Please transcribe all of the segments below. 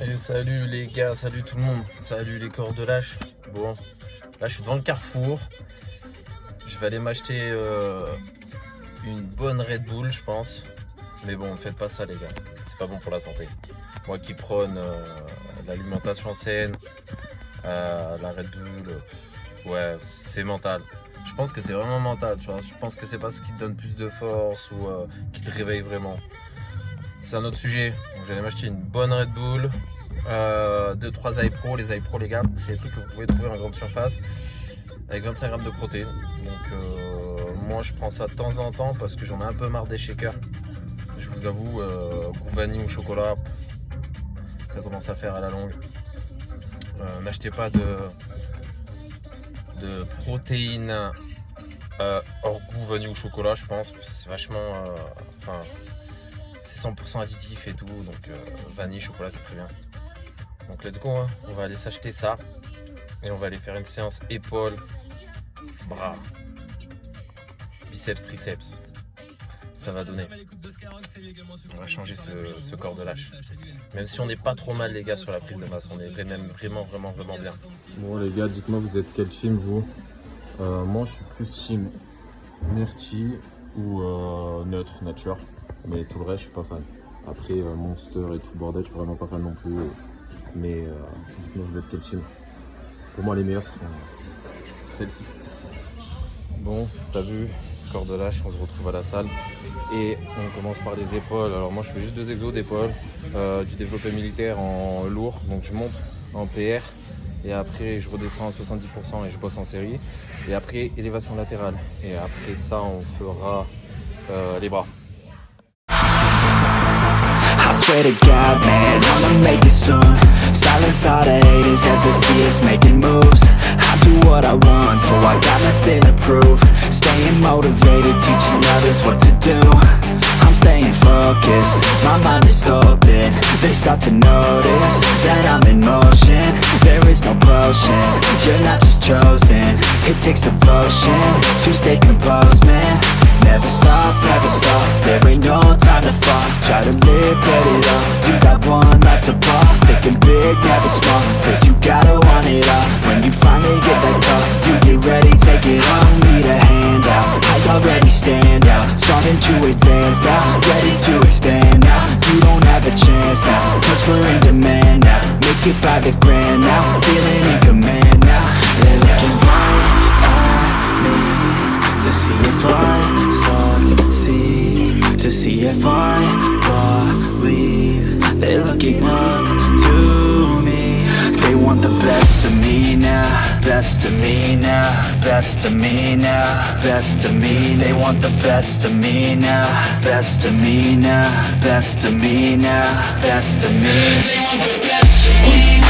Et salut les gars, salut tout le monde, salut les corps de lâche. Bon, là je suis devant le Carrefour. Je vais aller m'acheter une bonne Red Bull, je pense. Mais bon, ne faites pas ça les gars, c'est pas bon pour la santé. Moi qui prône l'alimentation saine, la Red Bull, ouais, c'est mental. Je pense que c'est vraiment mental, tu vois. Je pense que c'est pas ce qui te donne plus de force ou qui te réveille vraiment. C'est un autre sujet. Donc, j'allais m'acheter une bonne Red Bull, 2-3 iPro. Les iPro, les gars, c'est des trucs que vous pouvez trouver en grande surface avec 25 grammes de protéines. Donc, moi, je prends ça de temps en temps parce que j'en ai un peu marre des shakers. Je vous avoue, goût vanille ou chocolat, ça commence à faire à la longue. N'achetez pas de protéines hors goût vanille ou chocolat, je pense. C'est vachement. C'est 100% additif et tout, donc vanille, chocolat, c'est très bien. Donc let's go, hein. On va aller s'acheter ça et on va aller faire une séance épaules, bras, biceps, triceps. Ça va donner. On va changer ce corps de lâche. Même si on n'est pas trop mal les gars sur la prise de masse, on est même vraiment bien. Bon les gars, dites-moi vous êtes quel team vous? Moi je suis plus team Myrtille ou neutre, nature. Mais tout le reste, je suis pas fan. Après, Monster et tout le bordel, je suis vraiment pas fan non plus. Mais dites-moi, vous êtes quel team? Pour moi, les meilleurs sont celles-ci. Bon, t'as vu, corps de lâche, on se retrouve à la salle. Et on commence par les épaules. Alors moi, je fais juste 2 exos d'épaules, du développé militaire en lourd. Donc je monte en PR. Et après, je redescends à 70% et je bosse en série. Et après, élévation latérale. Et après ça, on fera les bras. I swear to God, man, I'ma make it soon. Silence all the haters as they see us making moves. I do what I want, so I got nothing to prove. Staying motivated, teaching others what to do. I'm staying focused, my mind is open. They start to notice that I'm in motion. There is no potion, you're not just chosen. It takes devotion to stay composed, man. Never stop, there ain't no time to fall. Try to live, get it up, you got one life to ball. Thinking big, never small, cause you gotta want it all. When you finally get that call, you get ready, take it on. Need a hand out, I already stand out. Starting to advance now, ready to expand now. You don't have a chance now, cause we're in demand now. Make it by the grand now, feeling in command now. They're looking right at me to see if I succeed, to see if I believe. They're looking up to me. They want the best of me now, best of me now, best of me now, best of me. They want the best of me now, best of me now, best of me now, best of me. They want the best of me now.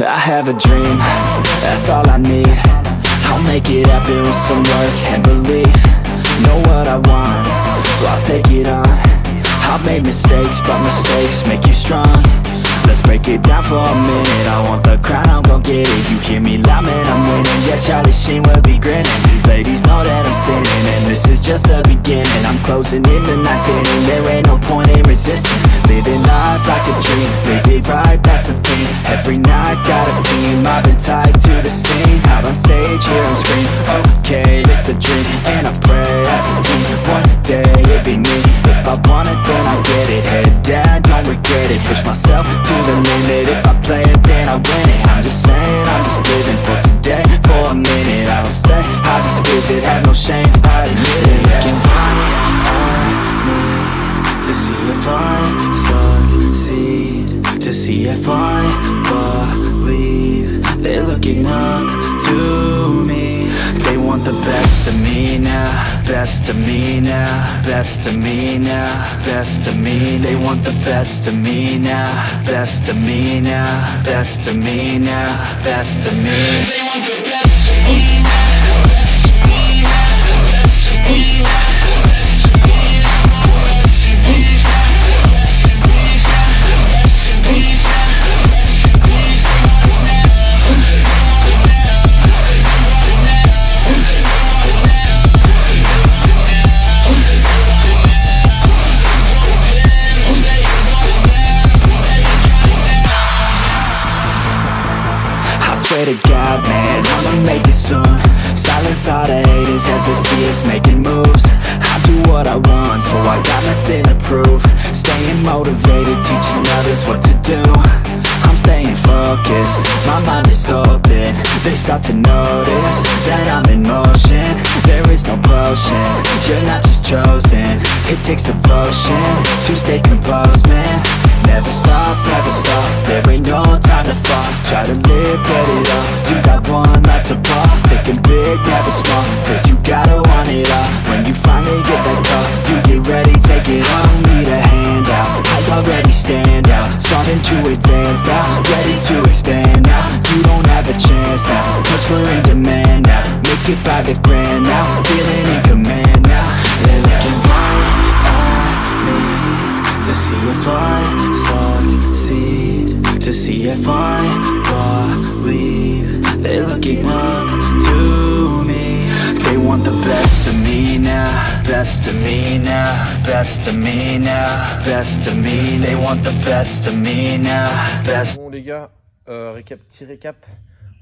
I have a dream, that's all I need. I'll make it happen with some work and belief. Know what I want, so I'll take it on. I've made mistakes, but mistakes make you strong. Let's break it down for a minute. I want the crown, I'm gon' get it. You hear me loud, man, I'm winning. Yeah, Charlie Sheen will be grinning. These ladies know that I'm sinning, and this is just the beginning. I'm closing in the ninth inning. There ain't no point in resisting. Living life like a dream, live it right, that's the thing. Every night got a team, I've been tied to the scene. Out on stage, hear them scream, okay, it's a dream. And I pray as a team, one day it'll be me. If I want it, then I get it. Head down, don't regret it. Push myself to the limit. If I play it, then I win it. I'm just saying, I'm just living for today, for a minute. I don't stay, I just visit, have no shame, I admit it. Looking right at me to see if I succeed, to see if I believe. They're looking up to me. the best of me now, best of me now, best of me now, best of me. They want the best of me now, best of me now, best of me now, best of me. They want the best of me now. Swear to God, man, I'ma make it soon. Silence all the haters as they see us making moves. I do what I want, so I got nothing to prove. Staying motivated, teaching others what to do. I'm staying focused, my mind is open. They start to notice that I'm in motion. There is no potion, you're not just chosen. It takes devotion to stay composed, man. Never stop, there ain't no time to fall. Try to live, get it all, you got one life to ball. Thinking big, never small, cause you gotta want it all. When you finally get that call, you get ready, take it all. Need a hand out, I already stand out. Starting to advance now, ready to expand now. You don't have a chance now, cause we're in demand now. Make it by the grand now, feeling in command now. They're looking right at me to see if I succeed, to see if I believe. They're looking up to me. They want the best of me now, best of me now, best of me now, best of me. They want the best of me now, best. Bon les gars, petit récap.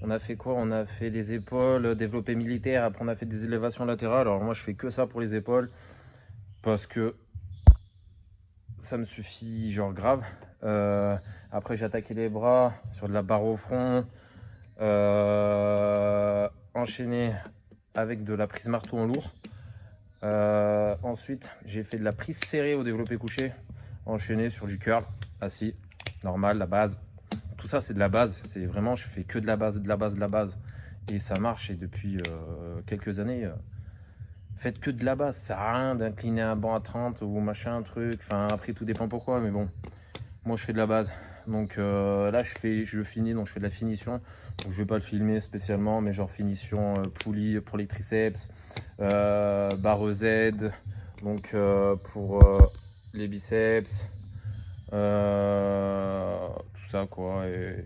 On a fait quoi? On a fait les épaules, développé militaire, après on a fait des élévations latérales. Alors moi je fais que ça pour les épaules, parce que ça me suffit genre grave. Après j'ai attaqué les bras sur de la barre au front, enchaîné avec de la prise marteau en lourd. Ensuite j'ai fait de la prise serrée au développé couché, enchaîné sur du curl assis, normal, la base. Tout ça c'est de la base, c'est vraiment, je fais que de la base, de la base, de la base. Et ça marche, et depuis quelques années, faites que de la base. Ça sert à rien d'incliner un banc à 30 ou machin, truc. Enfin, après, tout dépend pourquoi, mais bon, moi je fais de la base. Donc là, je finis, donc je fais de la finition. Donc je vais pas le filmer spécialement, mais genre finition poulie pour les triceps, barre Z, donc pour les biceps. Tout ça quoi, et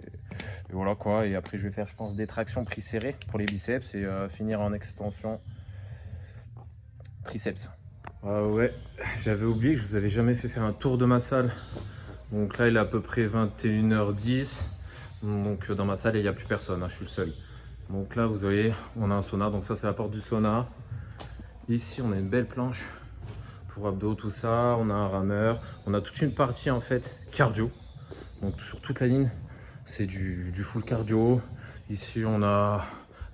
voilà quoi. Et après je vais faire, je pense, des tractions pris serré pour les biceps, et finir en extension triceps. Ouais, j'avais oublié que je vous avais jamais fait faire un tour de ma salle. Donc là il est à peu près 21h10, donc dans ma salle il n'y a plus personne, hein, je suis le seul. Donc là vous voyez, on a un sauna, donc ça c'est la porte du sauna. Ici on a une belle planche pour abdos, tout ça, on a un rameur, on a toute une partie en fait cardio, donc sur toute la ligne c'est du full cardio. Ici on a,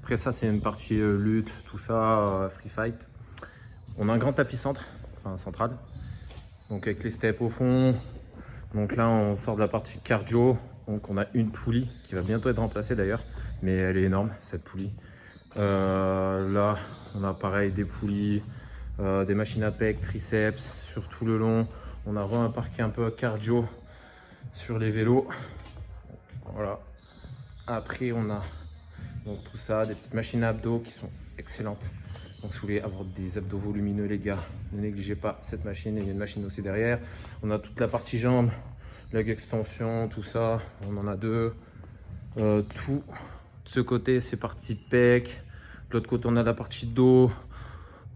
après ça c'est une partie lutte, tout ça, free fight. On a un grand tapis central, donc avec les steps au fond. Donc là on sort de la partie cardio, donc on a une poulie qui va bientôt être remplacée d'ailleurs, mais elle est énorme cette poulie. Là on a pareil des poulies, des machines à pec, triceps sur tout le long. On a un parquet un peu cardio sur les vélos. Donc, voilà. Après on a donc tout ça, des petites machines à abdos qui sont excellentes. Donc si vous voulez avoir des abdos volumineux les gars, ne négligez pas cette machine. Il y a une machine aussi derrière. On a toute la partie jambes, leg extension, tout ça. On en a deux. Tout de ce côté c'est partie pec. De l'autre côté on a la partie dos.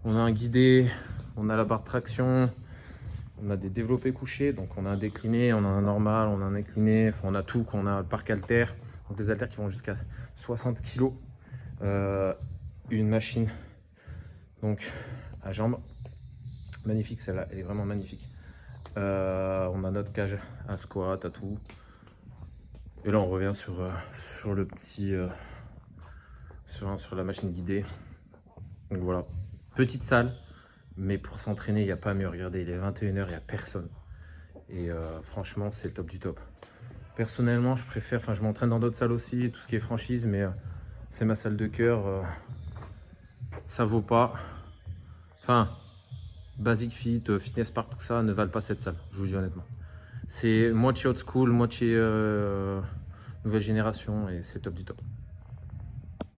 On a un guidé, on a la barre de traction, on a des développés couchés, donc on a un décliné, on a un normal, on a un incliné, enfin on a tout, on a le parc haltère, donc des haltères qui vont jusqu'à 60 kg. Une machine donc à jambes, magnifique celle-là, elle est vraiment magnifique. On a notre cage à squat, à tout. Et là on revient sur le petit, sur la machine guidée. Donc voilà. Petite salle, mais pour s'entraîner, il n'y a pas mieux. Regardez, il est 21h, il n'y a personne. Et franchement, c'est le top du top. Personnellement, je préfère, enfin je m'entraîne dans d'autres salles aussi, tout ce qui est franchise, mais c'est ma salle de cœur. ça vaut pas. Enfin, Basic Fit, Fitness Park, tout ça ne valent pas cette salle, je vous dis honnêtement. C'est moitié old school, moitié nouvelle génération et c'est top du top.